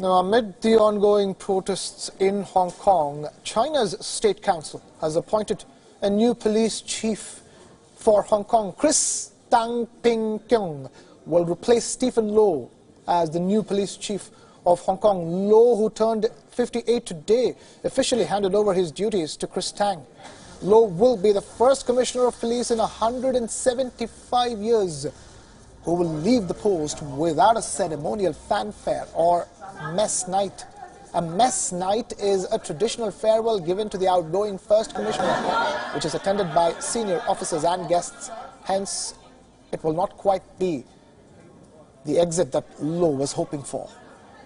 Now, amid the ongoing protests in Hong Kong, China's State Council has appointed a new police chief for Hong Kong. Chris Tang Ping Kyung will replace Stephen Low as the new police chief of Hong Kong. Low, who turned 58 today, officially handed over his duties to Chris Tang. Low will be the first commissioner of police in 175 years who will leave the post without a ceremonial fanfare or mess night. A mess night is a traditional farewell given to the outgoing first commissioner, which is attended by senior officers and guests. Hence, it will not quite be the exit that Low was hoping for.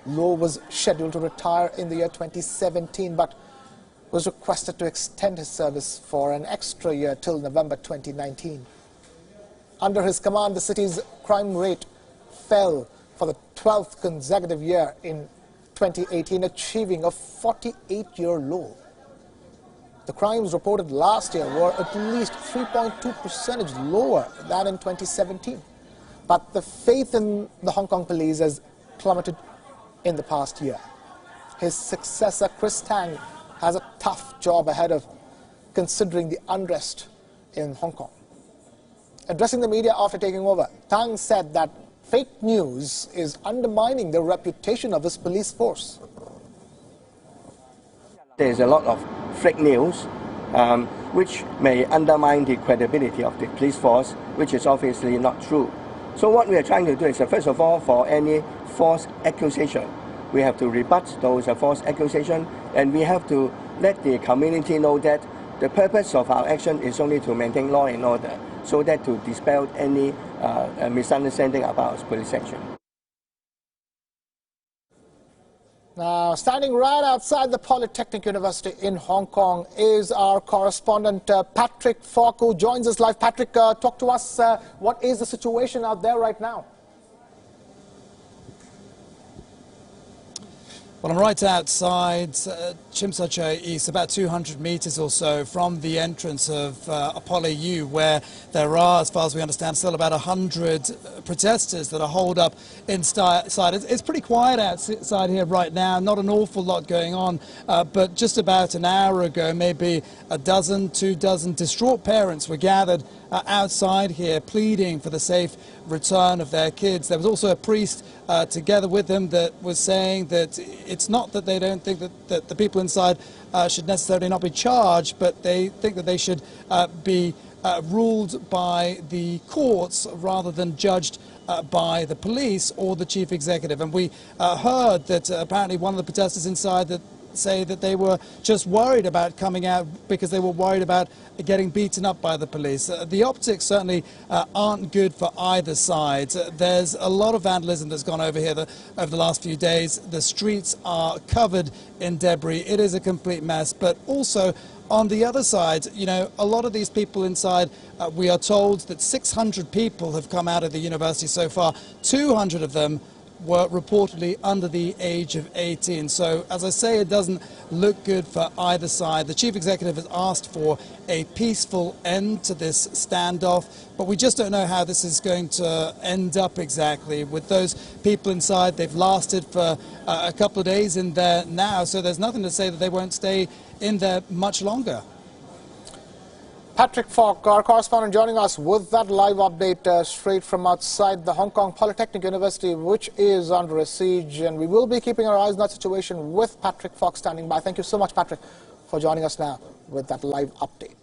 Low was scheduled to retire in the year 2017, but was requested to extend his service for an extra year till November 2019. Under his command, the city's crime rate fell for the 12th consecutive year in 2018, achieving a 48-year low. The crimes reported last year were at least 3.2% lower than in 2017. But the faith in the Hong Kong police has plummeted in the past year. His successor, Chris Tang, has a tough job ahead of considering the unrest in Hong Kong. Addressing the media after taking over, Tang said that fake news is undermining the reputation of his police force. There's a lot of fake news which may undermine the credibility of the police force, which is obviously not true. So what we are trying to do is, first of all, for any false accusation, we have to rebut those false accusations, and we have to let the community know that the purpose of our action is only to maintain law and order, so that to dispel any misunderstanding about police action. Now, standing right outside the Polytechnic University in Hong Kong is our correspondent Patrick Falk, who joins us live. Patrick, talk to us. What is the situation out there right now? Well, I'm right outside Tsim Sha Tsui East, about 200 metres or so from the entrance of Apollo U, where there are, as far as we understand, still about 100 protesters that are holed up inside. It's pretty quiet outside here right now, not an awful lot going on, but just about an hour ago, maybe a dozen, 2 dozen distraught parents were gathered outside here pleading for the safe return of their kids. There was also a priest together with them that was saying that it's not that they don't think that the people inside should necessarily not be charged, but they think that they should be ruled by the courts rather than judged by the police or the chief executive. And we heard that apparently one of the protesters inside that say that they were just worried about coming out because they were worried about getting beaten up by the police. The optics certainly aren't good for either side. There's a lot of vandalism that's gone over here over the last few days. The streets are covered in debris. It is a complete mess. But also on the other side, you know, a lot of these people inside, we are told that 600 people have come out of the university so far. 200 of them were reportedly under the age of 18. So, as I say, it doesn't look good for either side. The chief executive has asked for a peaceful end to this standoff, but we just don't know how this is going to end up exactly. With those people inside, they've lasted for a couple of days in there now, so there's nothing to say that they won't stay in there much longer. Patrick Falk, our correspondent, joining us with that live update straight from outside the Hong Kong Polytechnic University, which is under a siege. And we will be keeping our eyes on that situation with Patrick Falk standing by. Thank you so much, Patrick, for joining us now with that live update.